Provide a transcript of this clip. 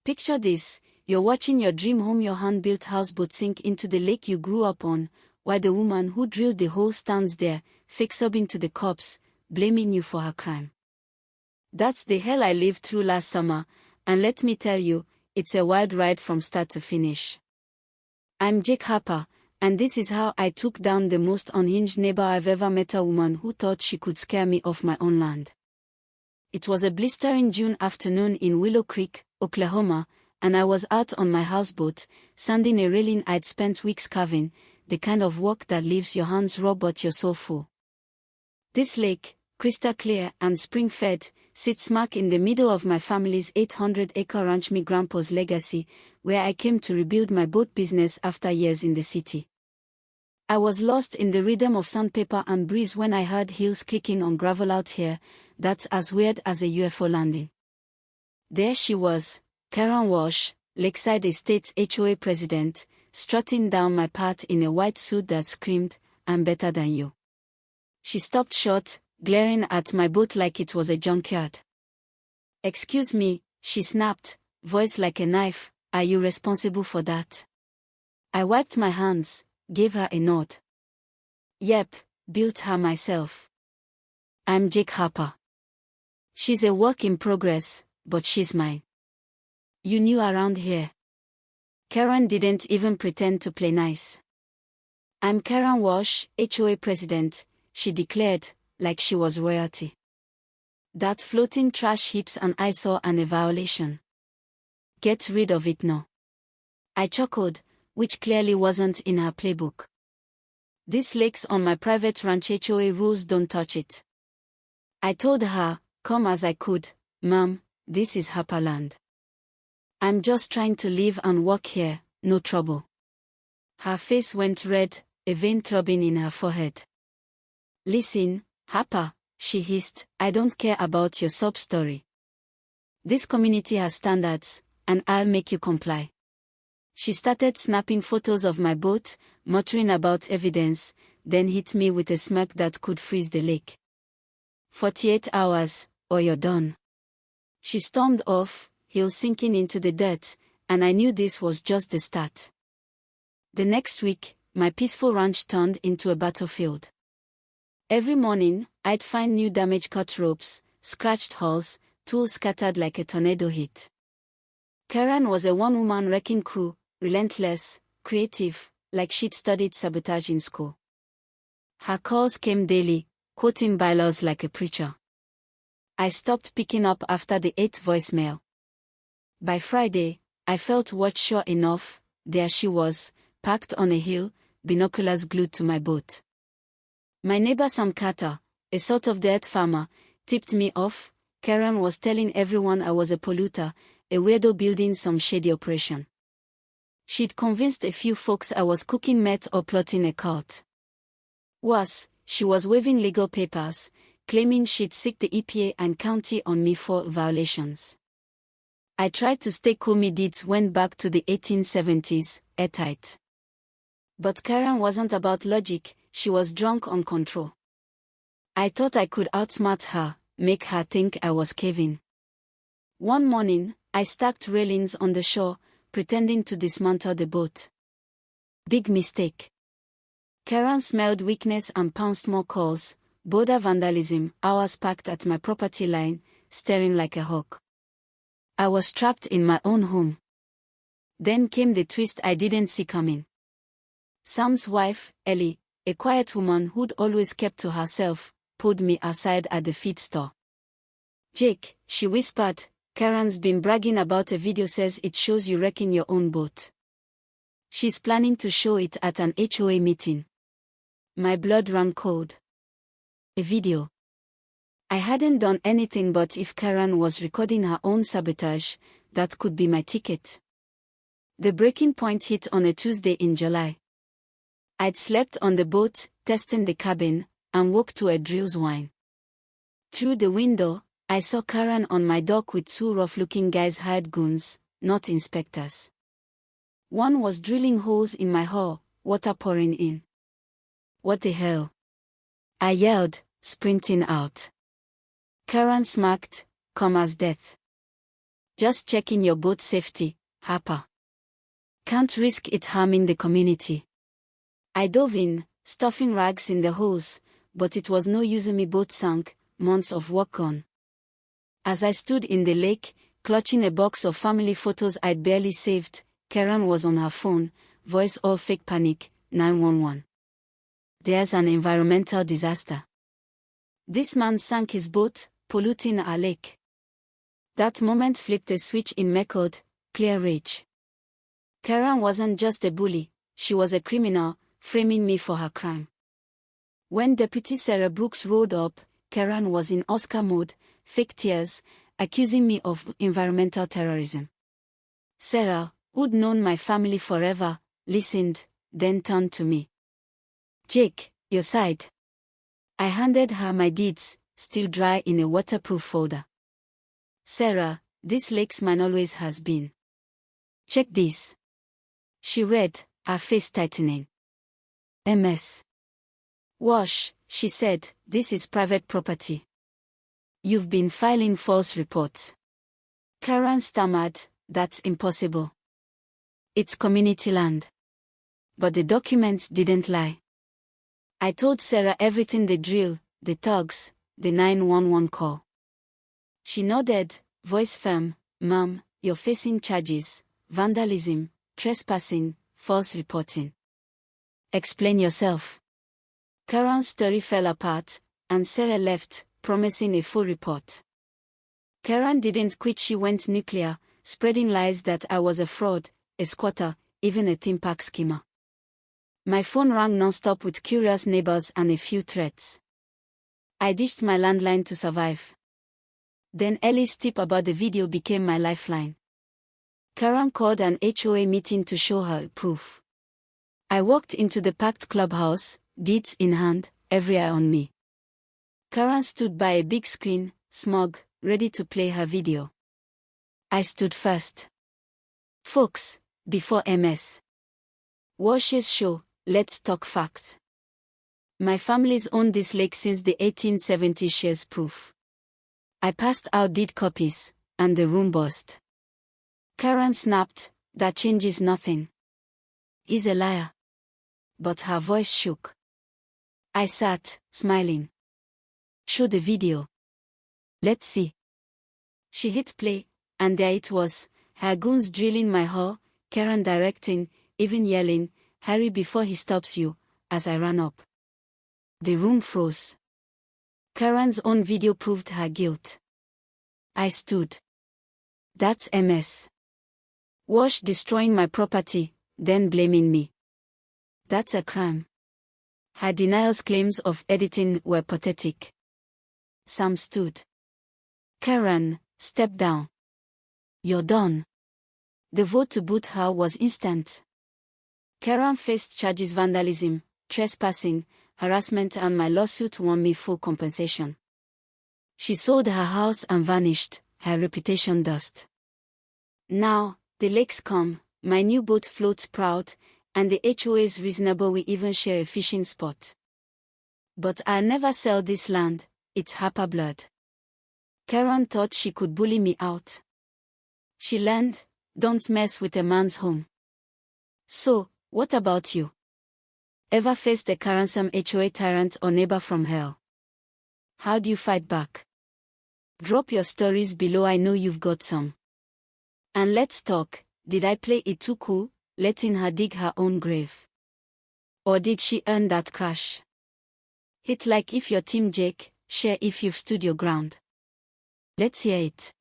Picture this, you're watching your dream home, your hand-built houseboat sink into the lake you grew up on, while the woman who drilled the hole stands there, fake-sobbing to the cops, blaming you for her crime. That's the hell I lived through last summer, and let me tell you, it's a wild ride from start to finish. I'm Jake Harper, and this is how I took down the most unhinged neighbor I've ever met, a woman who thought she could scare me off my own land. It was a blistering June afternoon in Willow Creek, Oklahoma, and I was out on my houseboat, sanding a railing I'd spent weeks carving, the kind of work that leaves your hands raw but your soul full. This lake, crystal clear and spring-fed, sits smack in the middle of my family's 800-acre ranch, my grandpa's legacy, where I came to rebuild my boat business after years in the city. I was lost in the rhythm of sandpaper and breeze when I heard heels clicking on gravel out here. That's as weird as a UFO landing. There she was, Karen Walsh, Lakeside Estates HOA president, strutting down my path in a white suit that screamed, "I'm better than you." She stopped short, glaring at my boat like it was a junkyard. "Excuse me," she snapped, voice like a knife, "are you responsible for that?" I wiped my hands, gave her a nod. "Yep, built her myself. I'm Jake Harper. She's a work in progress, but she's mine. You new around here?" Karen didn't even pretend to play nice. "I'm Karen Walsh, HOA president," she declared, like she was royalty. "That floating trash heaps an eyesore and a violation. Get rid of it now." I chuckled, which clearly wasn't in her playbook. "This lake's on my private ranch, HOA rules don't touch it." I told her, calm as I could, "Ma'am, this is Harperland. I'm just trying to live and work here, no trouble." Her face went red, a vein throbbing in her forehead. "Listen, Harper," she hissed, "I don't care about your sob story. This community has standards, and I'll make you comply." She started snapping photos of my boat, muttering about evidence, then hit me with a smirk that could freeze the lake. 48 hours, or you're done." She stormed off, heels sinking into the dirt, and I knew this was just the start. The next week, my peaceful ranch turned into a battlefield. Every morning, I'd find new damage-cut ropes, scratched hulls, tools scattered like a tornado hit. Karen was a one-woman wrecking crew, relentless, creative, like she'd studied sabotage in school. Her calls came daily, quoting bylaws like a preacher. I stopped picking up after the 8th voicemail. By Friday, I felt what sure enough, there she was, parked on a hill, binoculars glued to my boat. My neighbor Sam Carter, a sort of dirt farmer, tipped me off. Karen was telling everyone I was a polluter, a weirdo building some shady operation. She'd convinced a few folks I was cooking meth or plotting a cult. Worse, she was waving legal papers, claiming she'd seek the EPA and county on me for violations. I tried to stay cool. My deeds went back to the 1870s, airtight. But Karen wasn't about logic, she was drunk on control. I thought I could outsmart her, make her think I was caving. One morning, I stacked railings on the shore, pretending to dismantle the boat. Big mistake. Karen smelled weakness and pounced more calls, border vandalism, hours parked at my property line, staring like a hawk. I was trapped in my own home. Then came the twist I didn't see coming. Sam's wife, Ellie, a quiet woman who'd always kept to herself, pulled me aside at the feed store. "Jake," she whispered, "Karen's been bragging about a video, says it shows you wrecking your own boat. She's planning to show it at an HOA meeting." My blood ran cold. A video. I hadn't done anything, but if Karen was recording her own sabotage, that could be my ticket. The breaking point hit on a Tuesday in July. I'd slept on the boat, testing the cabin, and woke to a drill's whine. Through the window, I saw Karen on my dock with two rough-looking guys, hired goons, not inspectors. One was drilling holes in my hull, water pouring in. "What the hell?" I yelled, sprinting out. Karen smirked, calm as death. Just checking your boat safety, Harper. Can't risk it harming the community. I dove in, stuffing rags in the hose, but it was no use. My boat sank, months of work gone. As I stood in the lake, clutching a box of family photos I'd barely saved, Karen was on her phone, voice all fake panic, 911. There's an environmental disaster. This man sank his boat, polluting our lake. That moment flipped a switch in me code, clear rage. Karen wasn't just a bully, she was a criminal, framing me for her crime. When Deputy Sarah Brooks rode up, Karen was in Oscar mode, fake tears, accusing me of environmental terrorism. Sarah, who'd known my family forever, listened, then turned to me. Jake, your side. I handed her my deeds, still dry in a waterproof folder. Sarah, this lake's mine always has been. Check this. She read, her face tightening. MS. Wash, she said, this is private property. You've been filing false reports. Karen stammered, that's impossible. It's community land. But the documents didn't lie. I told Sarah everything: the drill, the thugs, the 911 call. She nodded, voice firm. Ma'am, you're facing charges: vandalism, trespassing, false reporting. Explain yourself. Karen's story fell apart, and Sarah left, promising a full report. Karen didn't quit. She went nuclear, spreading lies that I was a fraud, a squatter, even a theme park schemer. My phone rang non-stop with curious neighbors and a few threats. I ditched my landline to survive. Then Ellie's tip about the video became my lifeline. Karen called an HOA meeting to show her proof. I walked into the packed clubhouse, deeds in hand, every eye on me. Karen stood by a big screen, smug, ready to play her video. I stood first. Folks, before MS. Wash's show, let's talk facts. My family's owned this lake since the 1870s. Shares proof. I passed out deed copies, and the room buzzed. Karen snapped, that changes nothing. He's a liar. But her voice shook. I sat, smiling. Show the video. Let's see. She hit play, and there it was, her goons drilling my hull, Karen directing, even yelling, hurry before he stops you, as I ran up. The room froze. Karen's own video proved her guilt. I stood. That's MS. Wash destroying my property, then blaming me. That's a crime. Her denial's claims of editing were pathetic. Sam stood. Karen, step down. You're done. The vote to boot her was instant. Karen faced charges: vandalism, trespassing, harassment, and my lawsuit won me full compensation. She sold her house and vanished, her reputation dust. Now, the lake's calm, my new boat floats proud, and the HOA's reasonable. We even share a fishing spot. But I'll never sell this land, it's Harper blood. Karen thought she could bully me out. She learned, don't mess with a man's home. So, what about you? Ever faced a quarrelsome HOA tyrant or neighbor from hell? How do you fight back? Drop your stories below, I know you've got some. And let's talk, did I play it too cool, letting her dig her own grave? Or did she earn that crash? Hit like if you're Team Jake, share if you've stood your ground. Let's hear it.